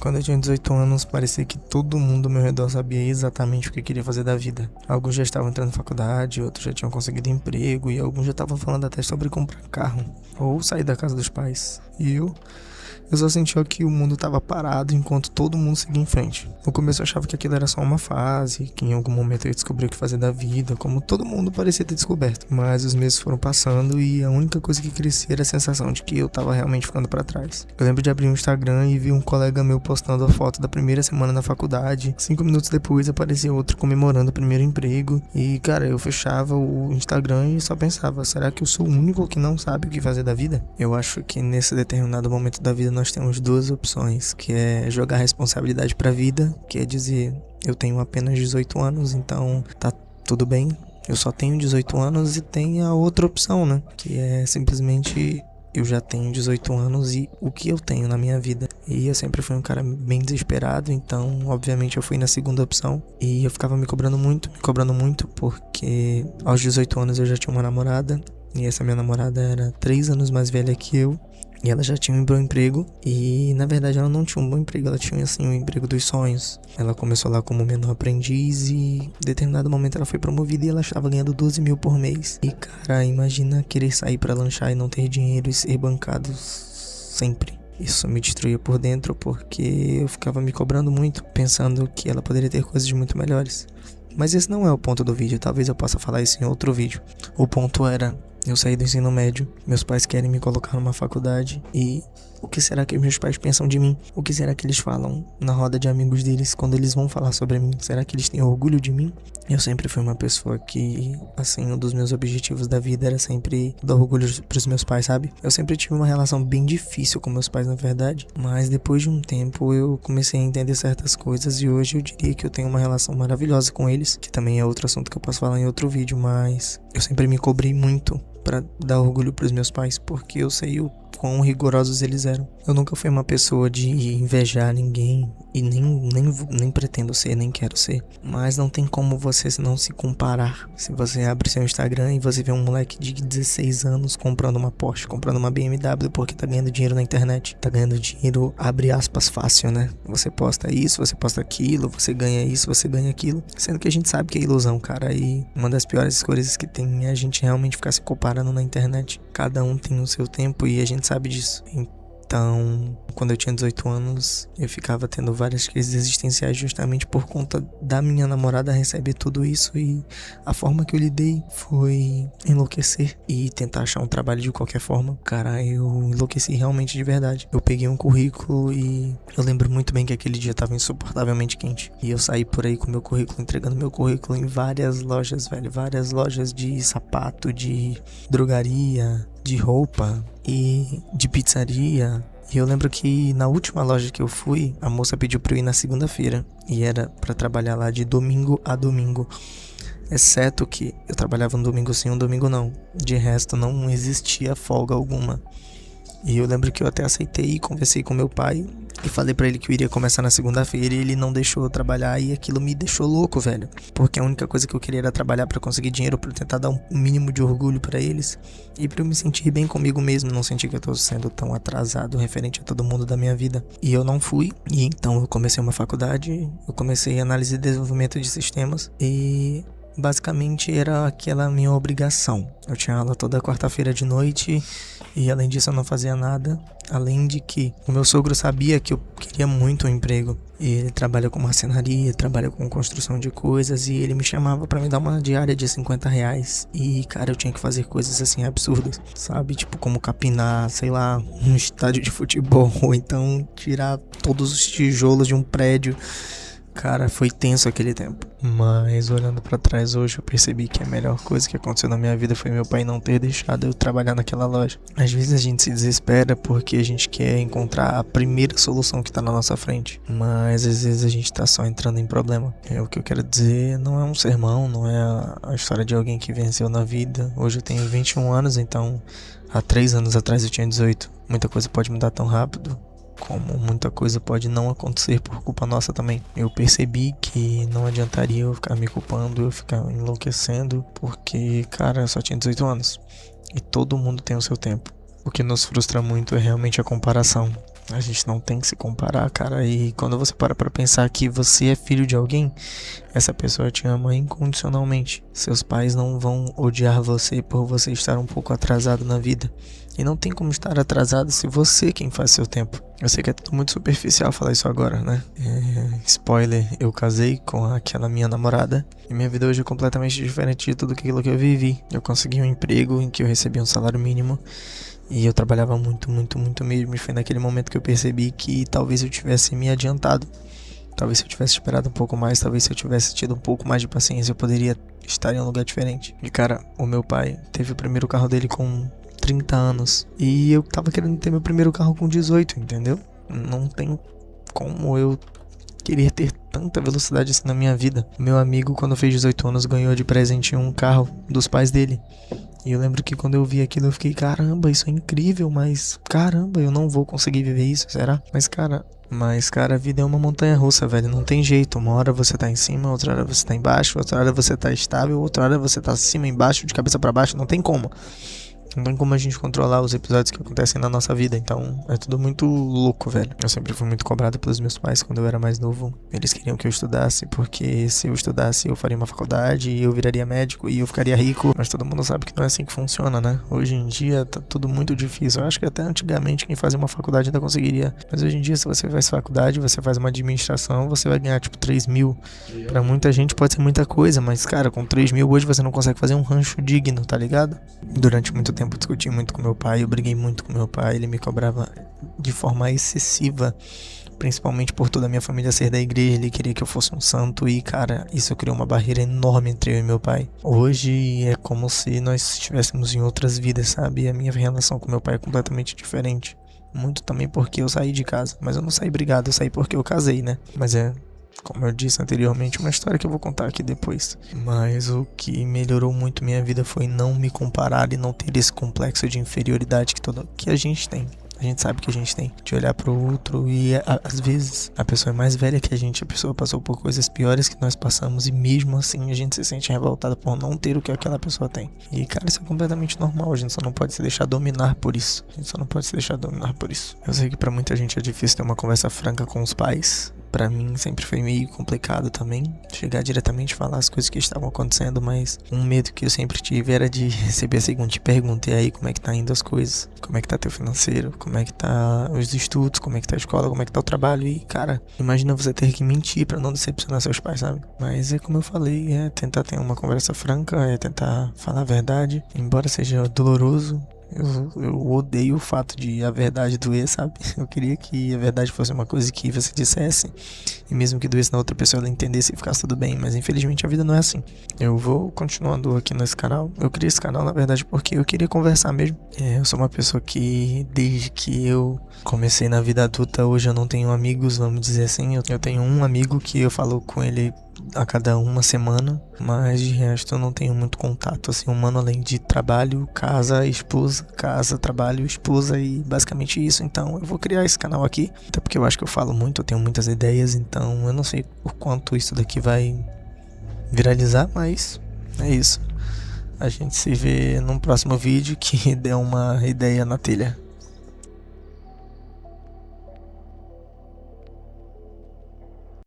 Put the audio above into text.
Quando eu tinha 18 anos, parecia que todo mundo ao meu redor sabia exatamente o que queria fazer da vida. Alguns já estavam entrando na faculdade, outros já tinham conseguido emprego e alguns já estavam falando até sobre comprar carro ou sair da casa dos pais. E eu só sentia que o mundo estava parado enquanto todo mundo seguia em frente. No começo eu achava que aquilo era só uma fase, que em algum momento eu ia descobrir o que fazer da vida, como todo mundo parecia ter descoberto. Mas os meses foram passando e a única coisa que crescia era a sensação de que eu estava realmente ficando para trás. Eu lembro de abrir o Instagram e vi um colega meu postando a foto da primeira semana na faculdade. 5 minutos depois aparecia outro comemorando o primeiro emprego. E cara, eu fechava o Instagram e só pensava, será que eu sou o único que não sabe o que fazer da vida? Eu acho que nesse determinado momento da vida nós temos duas opções, que é jogar a responsabilidade pra vida, que é dizer, eu tenho apenas 18 anos, então tá tudo bem, eu só tenho 18 anos, e tem a outra opção, né, que é simplesmente eu já tenho 18 anos e o que eu tenho na minha vida. E eu sempre fui um cara bem desesperado, então obviamente eu fui na segunda opção. E eu ficava me cobrando muito, porque aos 18 anos eu já tinha uma namorada. E essa minha namorada era 3 anos mais velha que eu. E ela já tinha um bom emprego. E na verdade ela não tinha um bom emprego, ela tinha assim o emprego dos sonhos. Ela começou lá como menor aprendiz e em determinado momento ela foi promovida e ela estava ganhando 12 mil por mês. E cara, imagina querer sair pra lanchar e não ter dinheiro e ser bancado sempre. Isso me destruía por dentro, porque eu ficava me cobrando muito, pensando que ela poderia ter coisas muito melhores. Mas esse não é o ponto do vídeo, talvez eu possa falar isso em outro vídeo. O ponto era, eu saí do ensino médio, meus pais querem me colocar numa faculdade e o que será que meus pais pensam de mim? O que será que eles falam na roda de amigos deles quando eles vão falar sobre mim? Será que eles têm orgulho de mim? Eu sempre fui uma pessoa que, assim, um dos meus objetivos da vida era sempre dar orgulho pros meus pais, sabe? Eu sempre tive uma relação bem difícil com meus pais, na verdade, mas depois de um tempo eu comecei a entender certas coisas e hoje eu diria que eu tenho uma relação maravilhosa com eles, que também é outro assunto que eu posso falar em outro vídeo, mas eu sempre me cobrei muito pra dar orgulho pros meus pais, porque eu sei o quão rigorosos eles eram. Eu nunca fui uma pessoa de invejar ninguém e nem pretendo ser, nem quero ser. Mas não tem como você não se comparar. Se você abre seu Instagram e você vê um moleque de 16 anos comprando uma Porsche, comprando uma BMW porque tá ganhando dinheiro na internet. Tá ganhando dinheiro, abre aspas, fácil, né? Você posta isso, você posta aquilo, você ganha isso, você ganha aquilo. Sendo que a gente sabe que é ilusão, cara. E uma das piores coisas que tem é a gente realmente ficar se comparando na internet. Cada um tem o seu tempo e a gente sabe disso. Então, quando eu tinha 18 anos, eu ficava tendo várias crises existenciais justamente por conta da minha namorada receber tudo isso, e a forma que eu lidei foi enlouquecer e tentar achar um trabalho de qualquer forma. Cara, eu enlouqueci realmente de verdade. Eu peguei um currículo e eu lembro muito bem que aquele dia tava insuportavelmente quente. E eu saí por aí com meu currículo, entregando meu currículo em várias lojas, velho. Várias lojas de sapato, de drogaria, de roupa e de pizzaria. E eu lembro que na última loja que eu fui, a moça pediu pra eu ir na segunda-feira e era pra trabalhar lá de domingo a domingo, exceto que eu trabalhava um domingo sim, um domingo não. De resto não existia folga alguma. E eu lembro que eu até aceitei e conversei com meu pai e falei pra ele que eu iria começar na segunda-feira e ele não deixou eu trabalhar, e aquilo me deixou louco, velho. Porque a única coisa que eu queria era trabalhar pra conseguir dinheiro, pra tentar dar um mínimo de orgulho pra eles e pra eu me sentir bem comigo mesmo, não sentir que eu tô sendo tão atrasado referente a todo mundo da minha vida. E eu não fui, e então eu comecei uma faculdade, eu comecei análise e desenvolvimento de sistemas e basicamente era aquela minha obrigação. Eu tinha aula toda quarta-feira de noite e além disso eu não fazia nada. Além de que o meu sogro sabia que eu queria muito um emprego. E ele trabalha com marcenaria, trabalha com construção de coisas, e ele me chamava pra me dar uma diária de 50 reais. E cara, eu tinha que fazer coisas assim absurdas, sabe? Tipo como capinar, sei lá, um estádio de futebol, ou então tirar todos os tijolos de um prédio. Cara, foi tenso aquele tempo. Mas olhando pra trás hoje, eu percebi que a melhor coisa que aconteceu na minha vida foi meu pai não ter deixado eu trabalhar naquela loja. Às vezes a gente se desespera porque a gente quer encontrar a primeira solução que tá na nossa frente, mas às vezes a gente tá só entrando em problema. O que eu quero dizer não é um sermão, não é a história de alguém que venceu na vida. Hoje eu tenho 21 anos, então há 3 anos atrás eu tinha 18. Muita coisa pode mudar tão rápido, como muita coisa pode não acontecer por culpa nossa também. Eu percebi que não adiantaria eu ficar me culpando, eu ficar enlouquecendo, porque, cara, eu só tinha 18 anos. E todo mundo tem o seu tempo. O que nos frustra muito é realmente a comparação. A gente não tem que se comparar, cara. E quando você para pra pensar que você é filho de alguém, essa pessoa te ama incondicionalmente. Seus pais não vão odiar você por você estar um pouco atrasado na vida. E não tem como estar atrasado se você é quem faz seu tempo. Eu sei que é tudo muito superficial falar isso agora, né? Spoiler, eu casei com aquela minha namorada. E minha vida hoje é completamente diferente de tudo aquilo que eu vivi. Eu consegui um emprego em que eu recebia um salário mínimo. E eu trabalhava muito, muito, muito mesmo. E foi naquele momento que eu percebi que talvez eu tivesse me adiantado. Talvez se eu tivesse esperado um pouco mais, talvez se eu tivesse tido um pouco mais de paciência, eu poderia estar em um lugar diferente. E cara, o meu pai teve o primeiro carro dele com 30 anos. E eu tava querendo ter meu primeiro carro com 18, entendeu? Não tem como eu querer ter tanta velocidade assim na minha vida. Meu amigo, quando fez 18 anos, ganhou de presente um carro dos pais dele. E eu lembro que quando eu vi aquilo, eu fiquei, caramba, isso é incrível, mas caramba, eu não vou conseguir viver isso, será? Mas cara, a vida é uma montanha russa, velho, não tem jeito. Uma hora você tá em cima, outra hora você tá embaixo, outra hora você tá estável, outra hora você tá acima, embaixo, de cabeça pra baixo, não tem como. Não tem como a gente controlar os episódios que acontecem na nossa vida, então é tudo muito louco, velho. Eu sempre fui muito cobrado pelos meus pais quando eu era mais novo. Eles queriam que eu estudasse, porque se eu estudasse eu faria uma faculdade e eu viraria médico e eu ficaria rico. Mas todo mundo sabe que não é assim que funciona, né? Hoje em dia tá tudo muito difícil. Eu acho que até antigamente quem fazia uma faculdade ainda conseguiria. Mas hoje em dia, se você faz faculdade, você faz uma administração, você vai ganhar tipo 3 mil. Pra muita gente pode ser muita coisa, mas cara, com 3 mil hoje você não consegue fazer um rancho digno, tá ligado? Durante muito tempo eu discuti muito com meu pai, eu briguei muito com meu pai, ele me cobrava de forma excessiva, principalmente por toda a minha família ser da igreja, ele queria que eu fosse um santo e cara, isso criou uma barreira enorme entre eu e meu pai. Hoje é como se nós estivéssemos em outras vidas, sabe? E a minha relação com meu pai é completamente diferente. Muito também porque eu saí de casa, mas eu não saí brigado, eu saí porque eu casei, né? Mas como eu disse anteriormente, uma história que eu vou contar aqui depois. Mas o que melhorou muito minha vida foi não me comparar e não ter esse complexo de inferioridade que a gente tem. A gente sabe que a gente tem de olhar pro outro e às vezes a pessoa é mais velha que a pessoa passou por coisas piores que nós passamos e mesmo assim a gente se sente revoltado por não ter o que aquela pessoa tem. E cara, isso é completamente normal, a gente só não pode se deixar dominar por isso. Eu sei que pra muita gente é difícil ter uma conversa franca com os pais. Pra mim sempre foi meio complicado também chegar diretamente e falar as coisas que estavam acontecendo, mas um medo que eu sempre tive era de receber a seguinte pergunta: e aí, como é que tá indo as coisas? Como é que tá teu financeiro? Como é que tá os estudos? Como é que tá a escola? Como é que tá o trabalho? E cara, imagina você ter que mentir pra não decepcionar seus pais, sabe? Mas é como eu falei, é tentar ter uma conversa franca, é tentar falar a verdade, embora seja doloroso. Eu odeio o fato de a verdade doer, sabe? Eu queria que a verdade fosse uma coisa que você dissesse e mesmo que doesse na outra pessoa, ela entendesse e ficasse tudo bem. Mas infelizmente a vida não é assim. Eu vou continuando aqui nesse canal. Eu criei esse canal na verdade porque eu queria conversar mesmo. Eu sou uma pessoa que desde que eu comecei na vida adulta, hoje eu não tenho amigos, vamos dizer assim. Eu tenho um amigo que eu falo com ele a cada uma semana, mas de resto eu não tenho muito contato assim humano, além de trabalho, casa, esposa, casa, trabalho, esposa e basicamente isso. Então eu vou criar esse canal aqui, até porque eu acho que eu falo muito, eu tenho muitas ideias, então eu não sei o quanto isso daqui vai viralizar, mas é isso. A gente se vê num próximo vídeo que der uma ideia na telha.